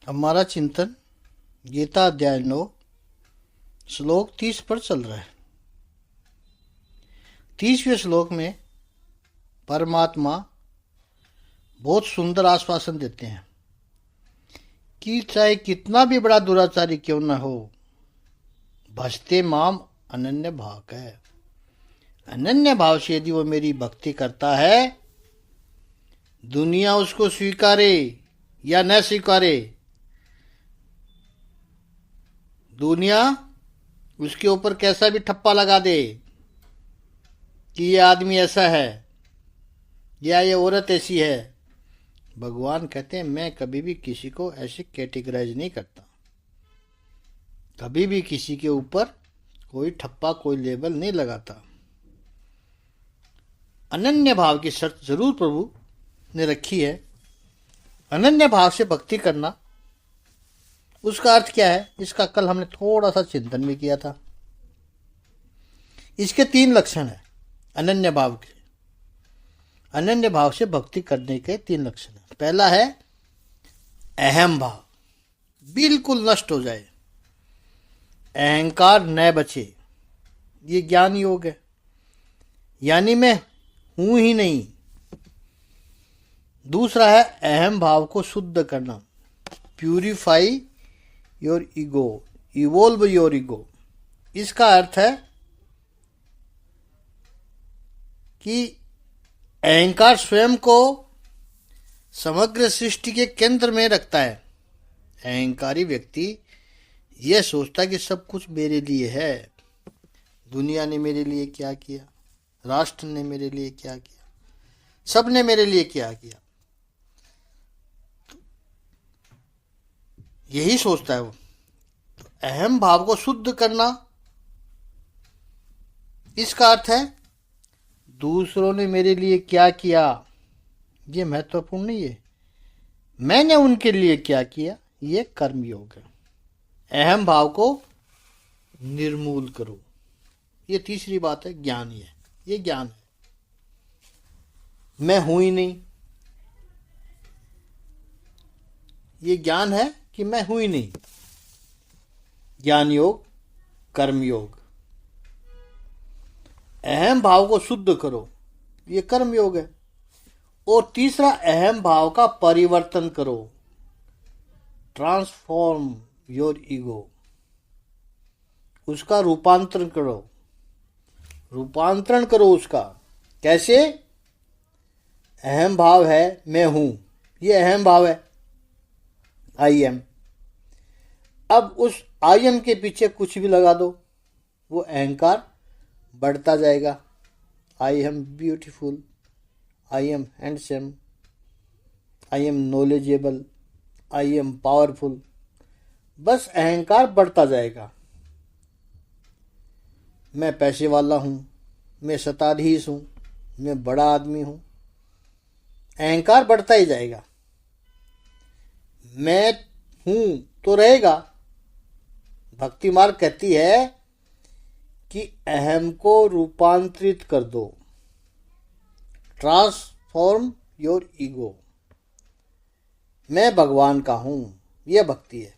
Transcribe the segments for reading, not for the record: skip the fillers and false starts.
हमारा चिंतन गीता अध्याय 9 श्लोक 30 पर चल रहा है। 30वें श्लोक में परमात्मा बहुत सुंदर आश्वासन देते हैं कि चाहे कितना भी बड़ा दुराचारी क्यों न हो, भजते माम अनन्य भाव है। अनन्य भाव से यदि वो मेरी भक्ति करता है, दुनिया उसको स्वीकारे या न स्वीकारे, दुनिया उसके ऊपर कैसा भी ठप्पा लगा दे कि ये आदमी ऐसा है या ये औरत ऐसी है, भगवान कहते हैं मैं कभी भी किसी को ऐसे कैटेगराइज नहीं करता, कभी भी किसी के ऊपर कोई ठप्पा कोई लेबल नहीं लगाता। अनन्य भाव की शर्त जरूर प्रभु ने रखी है। अनन्य भाव से भक्ति करना, उसका अर्थ क्या है, इसका कल हमने थोड़ा सा चिंतन भी किया था। इसके 3 लक्षण हैं अनन्य भाव के। अनन्य भाव से भक्ति करने के 3 लक्षण हैं। पहला है अहम भाव, बिल्कुल नष्ट हो जाए, अहंकार न बचे, ये ज्ञान योग है, यानी मैं हूं ही नहीं। दूसरा है अहम भाव को शुद्ध करना, purify your ego, evolve your ego. इसका अर्थ है कि अहंकार स्वयं को समग्र सृष्टि के केंद्र में रखता है। अहंकारी व्यक्ति यह सोचता है कि सब कुछ मेरे लिए है, दुनिया ने मेरे लिए क्या किया, राष्ट्र ने मेरे लिए क्या किया, सब ने मेरे लिए क्या किया, यही सोचता है वो। तो अहम भाव को शुद्ध करना, इसका अर्थ है दूसरों ने मेरे लिए क्या किया ये महत्वपूर्ण नहीं है, मैंने उनके लिए क्या किया, ये कर्म योग है। अहम भाव को निर्मूल करो। ये तीसरी बात है, ज्ञान ही है, ये ज्ञान है। मैं हूं ही नहीं, ये ज्ञान है कि मैं हूं ही नहीं। ज्ञान योग, कर्म योग। अहम भाव को शुद्ध करो, ये कर्म योग है। और तीसरा, अहम भाव का परिवर्तन करो, ट्रांसफॉर्म योर ईगो, उसका रूपांतरण करो, रूपांतरण करो उसका। कैसे? अहम भाव है मैं हूं, ये अहम भाव है, आई एम। अब उस आई एम के पीछे कुछ भी लगा दो, वो अहंकार बढ़ता जाएगा। I am beautiful, I am handsome, I am knowledgeable, I am powerful, बस अहंकार बढ़ता जाएगा। मैं पैसे वाला हूं, मैं शताधीश हूं, मैं बड़ा आदमी हूं, अहंकार बढ़ता ही जाएगा। मैं हूं तो रहेगा। भक्ति मार्ग कहती है कि अहम को रूपांतरित कर दो, ट्रांसफॉर्म योर ईगो। मैं भगवान का हूं, यह भक्ति है।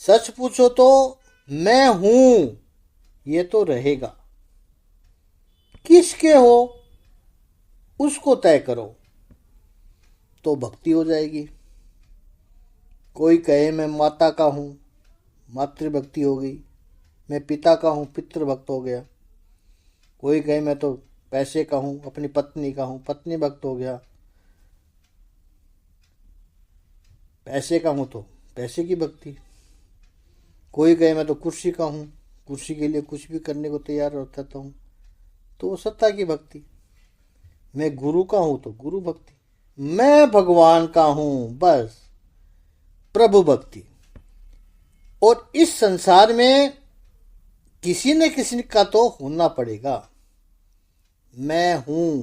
सच पूछो तो मैं हूं ये तो रहेगा, किसके हो उसको तय करो तो भक्ति हो जाएगी। कोई कहे मैं माता का हूं, मातृभक्ति हो गई। मैं पिता का हूं, पितृभक्त हो गया। कोई कहे मैं तो पैसे का हूं, अपनी पत्नी का हूं, पत्नी भक्त हो गया। पैसे का हूं तो पैसे की भक्ति। कोई कहे मैं तो कुर्सी का हूं, कुर्सी के लिए कुछ भी करने को तैयार रहता हूं, तो वो सत्ता की भक्ति। मैं गुरु का हूं तो गुरु भक्ति। मैं भगवान का हूं, बस प्रभु भक्ति। और इस संसार में किसी न किसी का तो होना पड़ेगा। मैं हूं,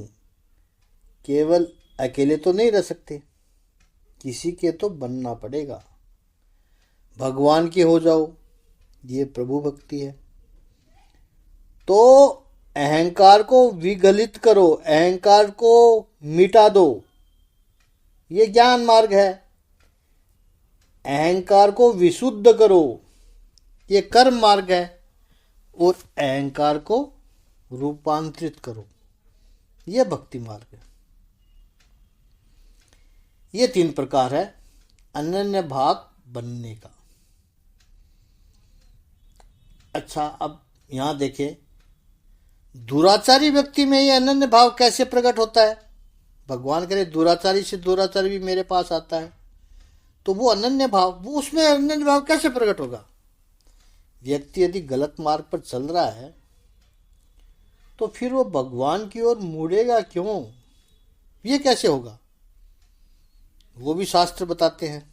केवल अकेले तो नहीं रह सकते, किसी के तो बनना पड़ेगा। भगवान के हो जाओ, ये प्रभु भक्ति है। तो अहंकार को विगलित करो, अहंकार को मिटा दो, ये ज्ञान मार्ग है। अहंकार को विशुद्ध करो, ये कर्म मार्ग है। और अहंकार को रूपांतरित करो, यह भक्ति मार्ग है। ये 3 प्रकार है अनन्य भाव बनने का। अच्छा, अब यहां देखें, दुराचारी व्यक्ति में ये अनन्य भाव कैसे प्रकट होता है। भगवान करे दुराचारी से दुराचारी भी मेरे पास आता है, तो वो अनन्य भाव, वो उसमें अनन्य भाव कैसे प्रकट होगा। व्यक्ति यदि गलत मार्ग पर चल रहा है तो फिर वो भगवान की ओर मुड़ेगा क्यों, ये कैसे होगा, वो भी शास्त्र बताते हैं।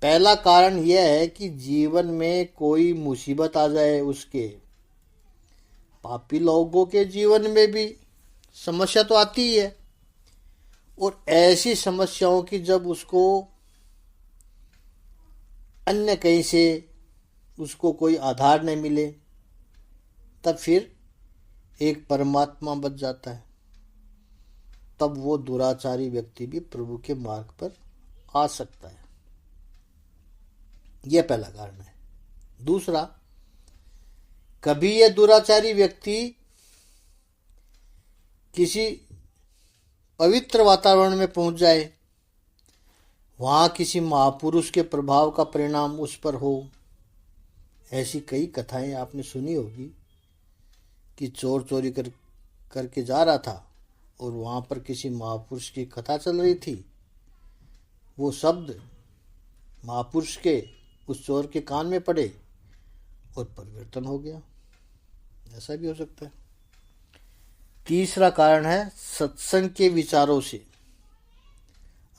पहला कारण यह है कि जीवन में कोई मुसीबत आ जाए उसके। पापी लोगों के जीवन में भी समस्या तो आती ही है, और ऐसी समस्याओं की जब उसको अन्य कहीं से उसको कोई आधार नहीं मिले, तब फिर एक परमात्मा बच जाता है। तब वो दुराचारी व्यक्ति भी प्रभु के मार्ग पर आ सकता है। यह पहला कारण है। दूसरा, कभी यह दुराचारी व्यक्ति किसी पवित्र वातावरण में पहुंच जाए, वहां किसी महापुरुष के प्रभाव का परिणाम उस पर हो। ऐसी कई कथाएं आपने सुनी होगी कि चोर चोरी करके जा रहा था और वहां पर किसी महापुरुष की कथा चल रही थी। वो शब्द महापुरुष के उस चोर के कान में पड़े और परिवर्तन हो गया। ऐसा भी हो सकता है। तीसरा कारण है सत्संग के विचारों से।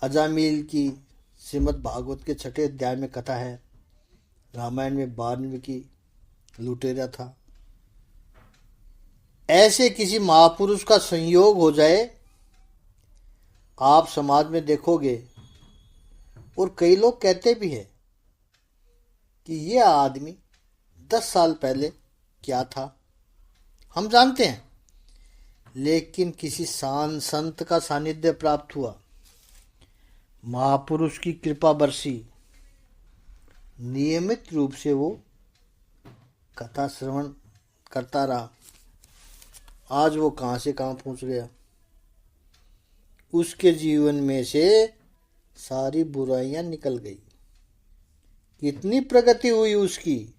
अजामिल की श्रीमद् भागवत के 6ठे अध्याय में कथा है। रामायण में वाल्मीकि लुटेरा था। ऐसे किसी महापुरुष का संयोग हो जाए, आप समाज में देखोगे, और कई लोग कहते भी हैं कि यह आदमी 10 साल पहले क्या था, हम जानते हैं। लेकिन किसी संत का सानिध्य प्राप्त हुआ, महापुरुष की कृपा बरसी, नियमित रूप से वो कथा श्रवण करता रहा, आज वो कहां से कहां पहुंच गया। उसके जीवन में से सारी बुराइयां निकल गई, कितनी प्रगति हुई उसकी।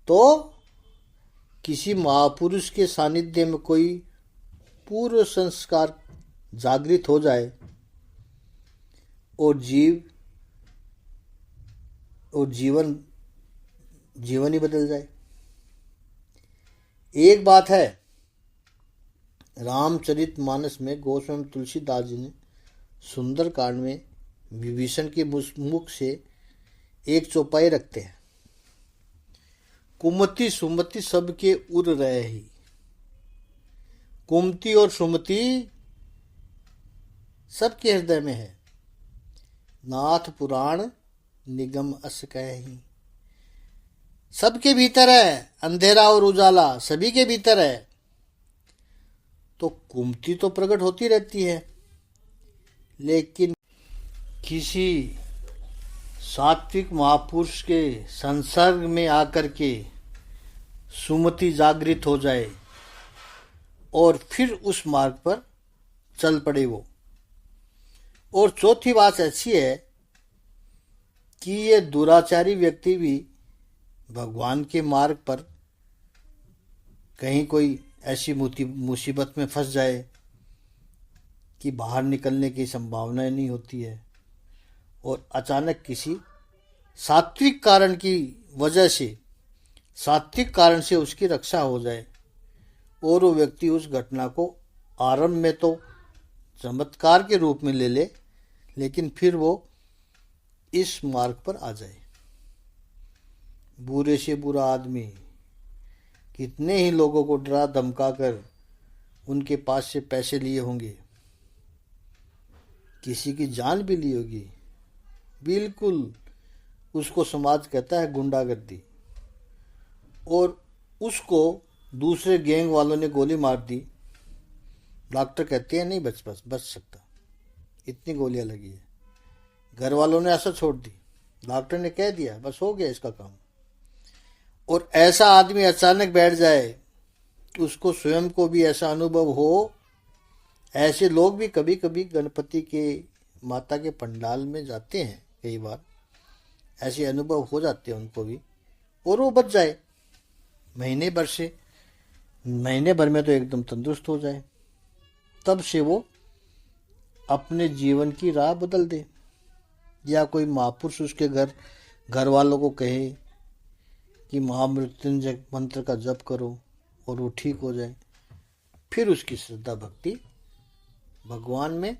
तो किसी महापुरुष के सानिध्य में कोई पूर्व संस्कार जागृत हो जाए और जीवन ही बदल जाए। एक बात है, रामचरितमानस में गोस्वामी तुलसीदास जी ने सुंदर कांड में विभीषण के मुख से एक चौपाई रखते हैं। कुमति सुमति सबके उर रहे ही। कुमति और सुमति सबके हृदय में है। नाथ पुराण निगम अस कहि। सबके भीतर है, अंधेरा और उजाला सभी के भीतर है। तो कुमति तो प्रकट होती रहती है, लेकिन किसी सात्विक महापुरुष के संसर्ग में आकर के सुमति जागृत हो जाए और फिर उस मार्ग पर चल पड़े वो। और चौथी बात ऐसी है कि ये दुराचारी व्यक्ति भी भगवान के मार्ग पर कहीं कोई ऐसी मुसीबत में फंस जाए कि बाहर निकलने की संभावना नहीं होती है, और अचानक किसी सात्विक कारण की वजह से, सात्विक कारण से उसकी रक्षा हो जाए, और वो व्यक्ति उस घटना को आरंभ में तो चमत्कार के रूप में ले ले, लेकिन फिर वो इस मार्ग पर आ जाए। बुरे से बुरा आदमी कितने ही लोगों को डरा धमका कर उनके पास से पैसे लिए होंगे, किसी की जान भी ली होगी। बिल्कुल उसको समाज कहता है गुंडागर्दी, और उसको दूसरे गैंग वालों ने गोली मार दी। डॉक्टर कहते हैं नहीं बच सकता, इतनी गोलियां लगी है। घर वालों ने आशा छोड़ दी, डॉक्टर ने कह दिया बस हो गया इसका काम। और ऐसा आदमी अचानक बैठ जाए, उसको स्वयं को भी ऐसा अनुभव हो। ऐसे लोग भी कभी कभी गणपति के माता के पंडाल में जाते हैं, कई बार ऐसे अनुभव हो जाते हैं उनको भी, और वो बच जाए महीने भर में तो एकदम तंदुरुस्त हो जाए। तब से वो अपने जीवन की राह बदल दे, या कोई महापुरुष उसके घर वालों को कहे कि महामृत्युंजय मंत्र का जप करो और वो ठीक हो जाए। फिर उसकी श्रद्धा भक्ति भगवान में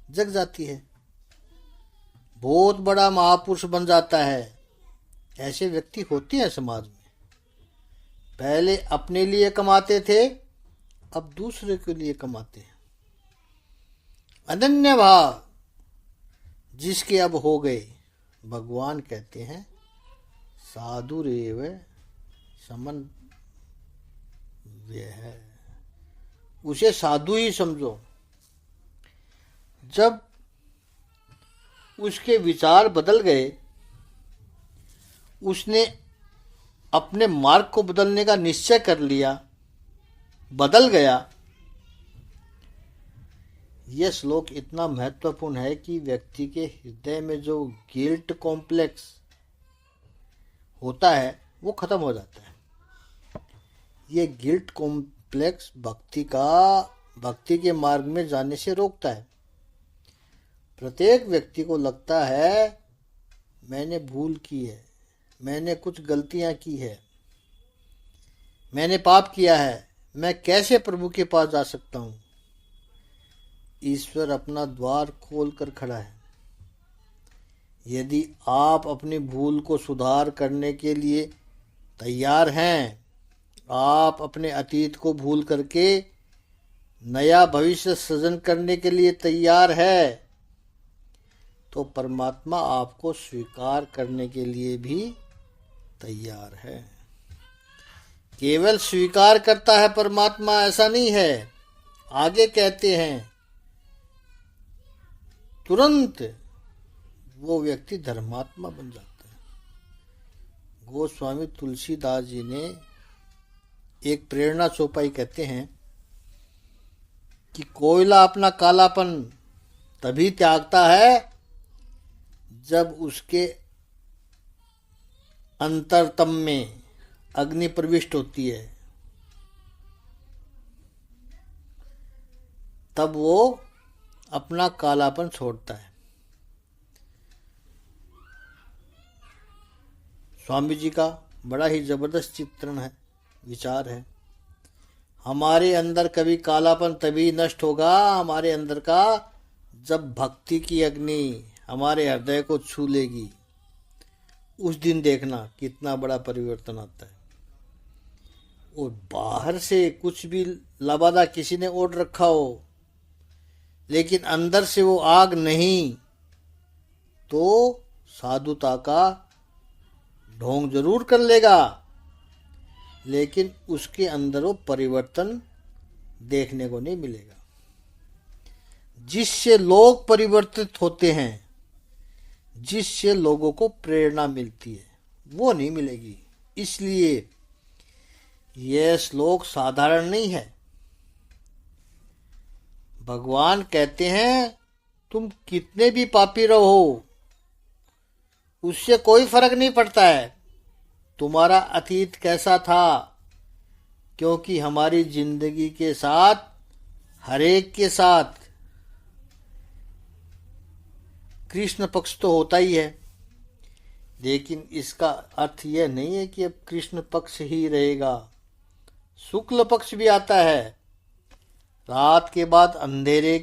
जग जाती है, बहुत बड़ा महापुरुष बन जाता है। ऐसे व्यक्ति होते हैं समाज में। पहले अपने लिए कमाते थे, अब दूसरे के लिए कमाते हैं। अनन्य भाव जिसके अब हो गए, भगवान कहते हैं साधुरेव समन है, उसे साधु ही समझो। जब उसके विचार बदल गए, उसने अपने मार्ग को बदलने का निश्चय कर लिया, बदल गया। यह श्लोक इतना महत्वपूर्ण है कि व्यक्ति के हृदय में जो गिल्ट कॉम्प्लेक्स होता है वो खत्म हो जाता है। ये गिल्ट कॉम्प्लेक्स भक्ति के मार्ग में जाने से रोकता है। प्रत्येक व्यक्ति को लगता है मैंने भूल की है, मैंने कुछ गलतियां की है, मैंने पाप किया है, मैं कैसे प्रभु के पास जा सकता हूं। ईश्वर अपना द्वार खोल कर खड़ा है। यदि आप अपनी भूल को सुधार करने के लिए तैयार हैं, आप अपने अतीत को भूल करके नया भविष्य सृजन करने के लिए तैयार है, तो परमात्मा आपको स्वीकार करने के लिए भी तैयार है। केवल स्वीकार करता है परमात्मा, ऐसा नहीं है। आगे कहते हैं तुरंत वो व्यक्ति धर्मात्मा बन जाता है। गोस्वामी तुलसीदास जी ने एक प्रेरणा चौपाई कहते हैं कि कोयला अपना कालापन तभी त्यागता है जब उसके अंतरतम में अग्नि प्रविष्ट होती है, तब वो अपना कालापन छोड़ता है। स्वामी जी का बड़ा ही जबरदस्त चित्रण है, विचार है। हमारे अंदर कभी कालापन तभी नष्ट होगा हमारे अंदर का, जब भक्ति की अग्नि हमारे हृदय को छू लेगी। उस दिन देखना कितना बड़ा परिवर्तन आता है। और बाहर से कुछ भी लबादा किसी ने ओढ़ रखा हो, लेकिन अंदर से वो आग नहीं, तो साधुता का ढोंग जरूर कर लेगा, लेकिन उसके अंदर वो परिवर्तन देखने को नहीं मिलेगा। जिससे लोग परिवर्तित होते हैं, जिससे लोगों को प्रेरणा मिलती है, वो नहीं मिलेगी। इसलिए यह श्लोक साधारण नहीं है। भगवान कहते हैं तुम कितने भी पापी रहो, उससे कोई फर्क नहीं पड़ता है तुम्हारा अतीत कैसा था, क्योंकि हमारी जिंदगी के साथ हर एक के साथ कृष्ण पक्ष तो होता ही है। लेकिन इसका अर्थ यह नहीं है कि अब कृष्ण पक्ष ही रहेगा, शुक्ल पक्ष भी आता है। रात के बाद अंधेरे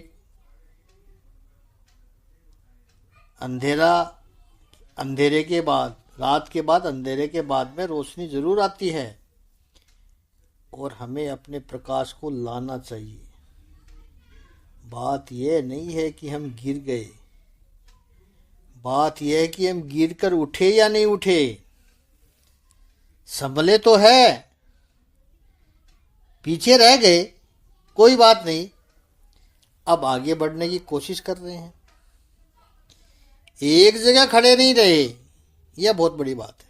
के बाद, रात के बाद अंधेरे के बाद में रोशनी जरूर आती है, और हमें अपने प्रकाश को लाना चाहिए। बात यह नहीं है कि हम गिर गए, बात यह है कि हम गिर कर उठे या नहीं उठे। संभले तो है, पीछे रह गए, कोई बात नहीं, अब आगे बढ़ने की कोशिश कर रहे हैं। एक जगह खड़े नहीं रहे, यह बहुत बड़ी बात है।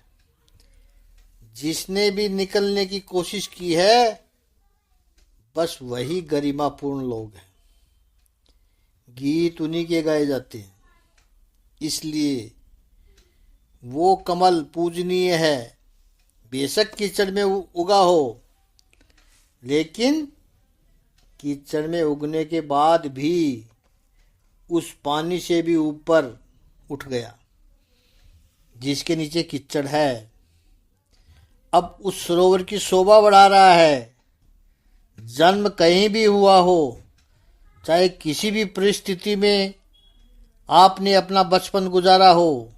जिसने भी निकलने की कोशिश की है, बस वही गरिमापूर्ण लोग हैं। गीत उन्हीं के गाए जाते हैं, इसलिए वो कमल पूजनीय है। बेशक कीचड़ में उगा हो, लेकिन कीचड़ में उगने के बाद भी उस पानी से भी ऊपर उठ गया जिसके नीचे कीचड़ है। अब उस सरोवर की शोभा बढ़ा रहा है। जन्म कहीं भी हुआ हो, चाहे किसी भी परिस्थिति में आपने अपना बचपन गुजारा हो,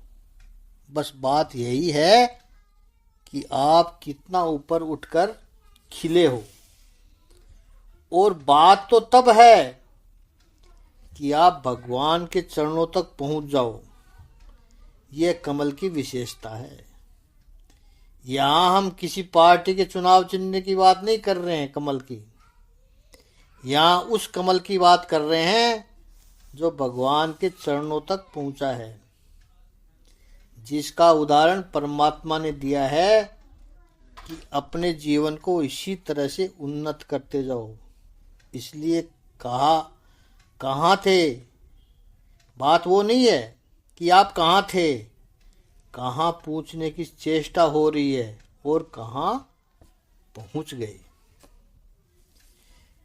बस बात यही है कि आप कितना ऊपर उठकर खिले हो। और बात तो तब है कि आप भगवान के चरणों तक पहुंच जाओ। यह कमल की विशेषता है। यहाँ हम किसी पार्टी के चुनाव चिन्ह की बात नहीं कर रहे हैं कमल की। यहाँ उस कमल की बात कर रहे हैं जो भगवान के चरणों तक पहुंचा है, जिसका उदाहरण परमात्मा ने दिया है कि अपने जीवन को इसी तरह से उन्नत करते जाओ। इसलिए कहा, कहाँ थे? बात वो नहीं है कि आप कहाँ थे, कहाँ पूछने की चेष्टा हो रही है और कहाँ पहुंच गए।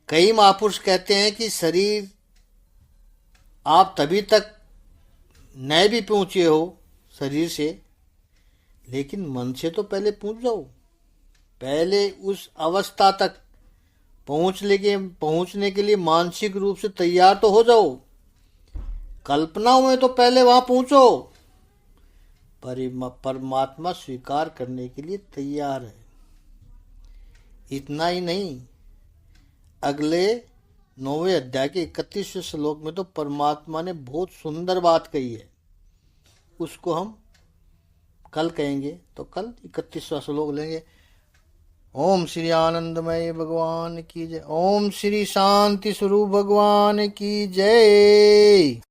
कई महापुरुष कहते हैं कि शरीर आप तभी तक न भी पहुंचे हो शरीर से, लेकिन मन से तो पहले पहुंच जाओ। पहले उस अवस्था तक पहुंचने के लिए मानसिक रूप से तैयार तो हो जाओ। कल्पनाओं में तो पहले वहां पहुंचो। परमात्मा स्वीकार करने के लिए तैयार है। इतना ही नहीं, अगले 9वें अध्याय के 31वें श्लोक में तो परमात्मा ने बहुत सुंदर बात कही है। उसको हम कल कहेंगे, तो कल 31वां श्लोक लेंगे। ओम श्री आनंदमय भगवान की जय। ओम श्री शांति स्वरूप भगवान की जय।